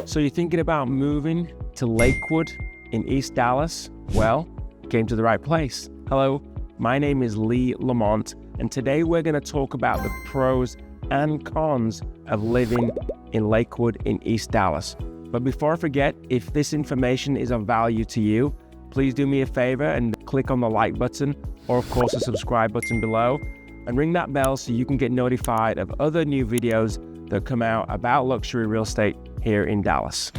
So you're thinking about moving to Lakewood in East Dallas? Well, you came to the right place. Hello, my name is Lamont, and today we're going to talk about the pros and cons of living in Lakewood in East Dallas. But before I forget, if this information is of value to you, please do me a favor and click on the like button, or of course the subscribe button below, and ring that bell so you can get notified of other new videos that come out about luxury real estate here in Dallas.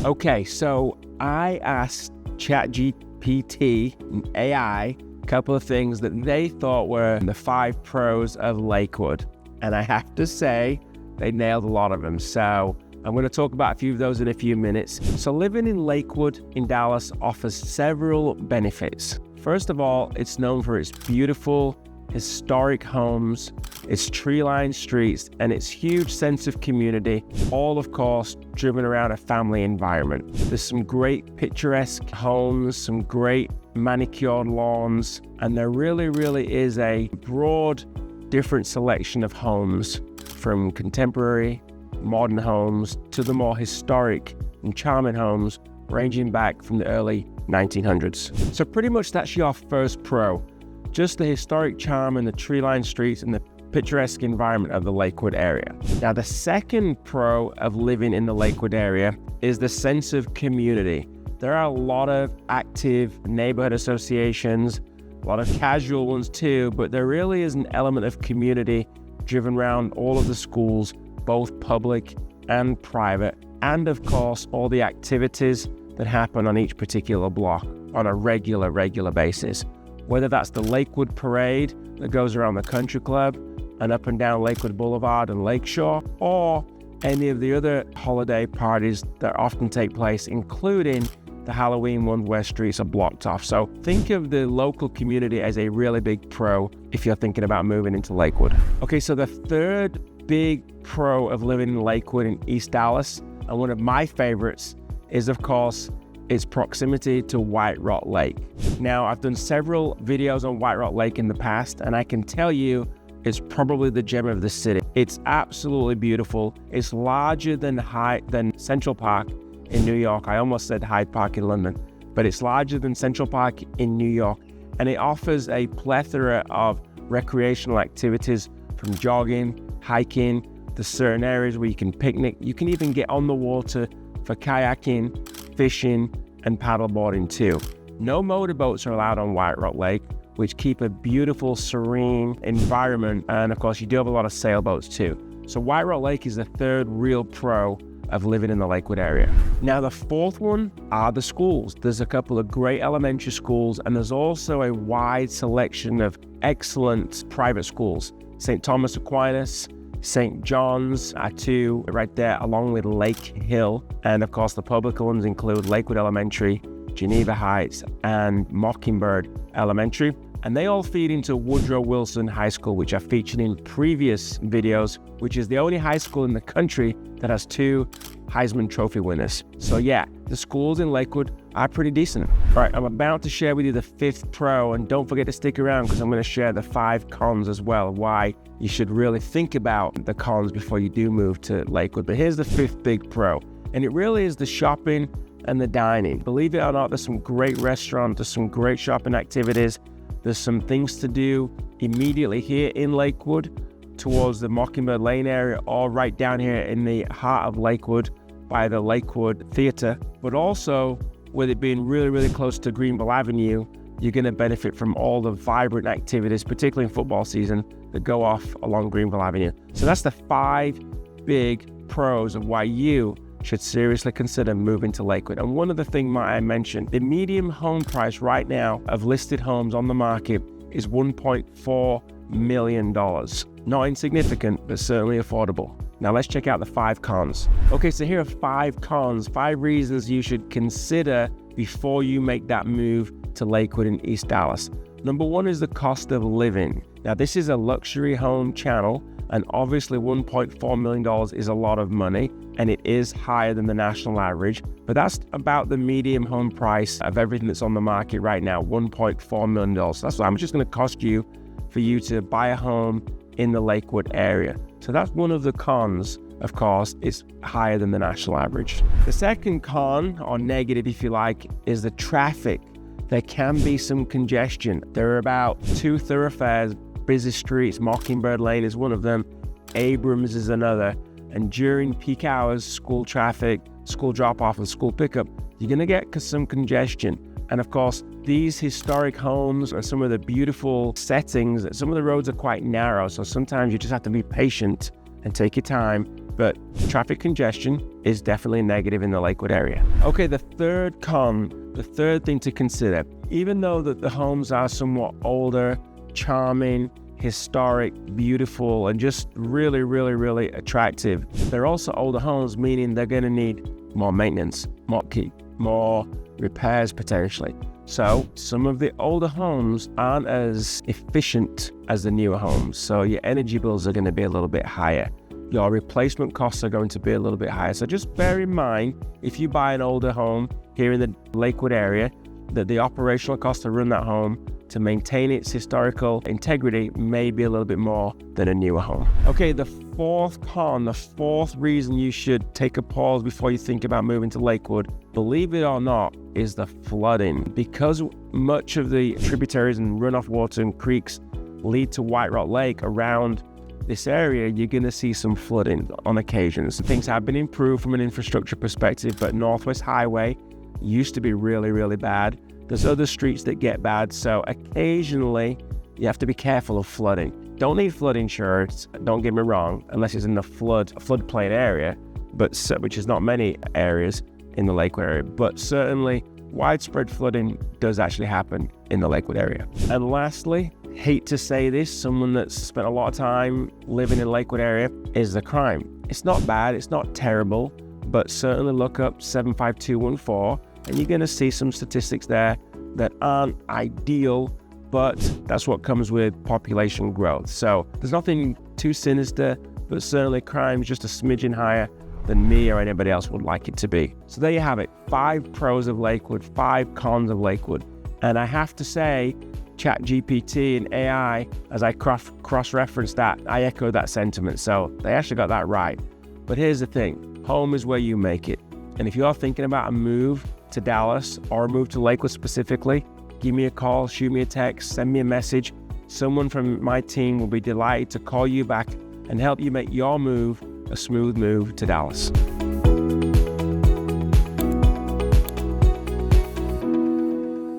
Okay, so I asked ChatGPT and AI a couple of things that they thought were the 5 pros of Lakewood. And I have to say, they nailed a lot of them. So I'm going to talk about a few of those in a few minutes. So living in Lakewood in Dallas offers several benefits. First of all, it's known for its beautiful, historic homes, its tree-lined streets, and its huge sense of community, all of course driven around a family environment. There's some great picturesque homes, some great manicured lawns, and there really is a broad, different selection of homes, from contemporary, modern homes to the more historic and charming homes ranging back from the early 1900s. So pretty much that's your first pro. Just the historic charm and the tree-lined streets and the picturesque environment of the Lakewood area. Now, the second pro of living in the Lakewood area is the sense of community. There are a lot of active neighborhood associations, a lot of casual ones too, but there really is an element of community driven around all of the schools, both public and private, and of course, all the activities that happen on each particular block on a regular basis. Whether that's the Lakewood Parade that goes around the country club and up and down Lakewood Boulevard and Lakeshore, or any of the other holiday parties that often take place, including the Halloween one where streets are blocked off. So think of the local community as a really big pro if you're thinking about moving into Lakewood. Okay, so the third big pro of living in Lakewood in East Dallas, and one of my favorites, is of course its proximity to White Rock Lake. Now, I've done several videos on White Rock Lake in the past, and I can tell you it's probably the gem of the city. It's absolutely beautiful. It's larger than Central Park in New York. I almost said Hyde Park in London, but it's larger than Central Park in New York, and it offers a plethora of recreational activities, from jogging, hiking, to certain areas where you can picnic. You can even get on the water for kayaking, fishing, and paddleboarding too. No motorboats are allowed on White Rock Lake, which keep a beautiful, serene environment. And of course, you do have a lot of sailboats too. So White Rock Lake is the third real pro of living in the Lakewood area. Now, the fourth one are the schools. There's a couple of great elementary schools, and there's also a wide selection of excellent private schools. St. Thomas Aquinas, St. John's are two right there along with Lake Hill. And of course, the public ones include Lakewood Elementary, Geneva Heights, and Mockingbird Elementary. And they all feed into Woodrow Wilson High School, which I've featured in previous videos, which is the only high school in the country that has 2 Heisman Trophy winners. So yeah, the schools in Lakewood are pretty decent. All right, I'm about to share with you the 5th pro, and don't forget to stick around because I'm going to share the 5 cons as well, why you should really think about the cons before you do move to Lakewood. But here's the 5th big pro, and it really is the shopping and the dining. Believe it or not, there's some great restaurants, there's some great shopping activities, there's some things to do immediately here in Lakewood towards the Mockingbird Lane area, or right down here in the heart of Lakewood by the Lakewood Theater. But also, with it being really close to Greenville Avenue, you're going to benefit from all the vibrant activities, particularly in football season, that go off along Greenville Avenue. So that's the 5 big pros of why you should seriously consider moving to Lakewood. And one other thing I mentioned, the median home price right now of listed homes on the market is $1.4 million. Not insignificant, but certainly affordable. Now let's check out the 5 cons. Okay, so here are 5 cons, 5 reasons you should consider before you make that move to Lakewood in East Dallas. Number 1 is the cost of living. Now this is a luxury home channel, and obviously $1.4 million is a lot of money. and it is higher than the national average, but that's about the median home price of everything that's on the market right now, $1.4 million. So that's how much it's going to cost you for you to buy a home in the Lakewood area. So that's one of the cons. Of course, it's higher than the national average. The second con, or negative if you like, is the traffic. There can be some congestion. There are about 2 thoroughfares, busy streets. Mockingbird Lane is one of them. Abrams is another. And during peak hours, school traffic, school drop-off and school pickup, you're gonna get some congestion. And of course, these historic homes and some of the beautiful settings, some of the roads are quite narrow, so sometimes you just have to be patient and take your time. But traffic congestion is definitely negative in the Lakewood area. Okay, the third con, the third thing to consider, even though the homes are somewhat older, charming, historic, beautiful, and just really, really, really attractive, they're also older homes, meaning they're gonna need more maintenance, more upkeep, more repairs potentially. So some of the older homes aren't as efficient as the newer homes. So your energy bills are gonna be a little bit higher. Your replacement costs are going to be a little bit higher. So just bear in mind, if you buy an older home here in the Lakewood area, that the operational cost to run that home, to maintain its historical integrity, may be a little bit more than a newer home. Okay, the fourth con, the fourth reason you should take a pause before you think about moving to Lakewood, believe it or not, is the flooding. Because much of the tributaries and runoff water and creeks lead to White Rock Lake around this area, you're going to see some flooding on occasions. Things have been improved from an infrastructure perspective, but Northwest Highway used to be really, really bad. There's other streets that get bad, so occasionally you have to be careful of flooding. Don't need flood insurance, don't get me wrong, unless it's in the floodplain area, but which is not many areas in the Lakewood area, but certainly widespread flooding does actually happen in the Lakewood area. And lastly, hate to say this, someone that's spent a lot of time living in the Lakewood area, is the crime. It's not bad, it's not terrible, but certainly look up 75214 and you're going to see some statistics there that aren't ideal, but that's what comes with population growth. So there's nothing too sinister, but certainly crime is just a smidgen higher than me or anybody else would like it to be. So there you have it, 5 pros of Lakewood, 5 cons of Lakewood. And I have to say, ChatGPT and AI, as I cross-referenced that, I echo that sentiment. So they actually got that right. But here's the thing, home is where you make it. And if you're thinking about a move to Dallas or a move to Lakewood specifically, give me a call, shoot me a text, send me a message. Someone from my team will be delighted to call you back and help you make your move a smooth move to Dallas.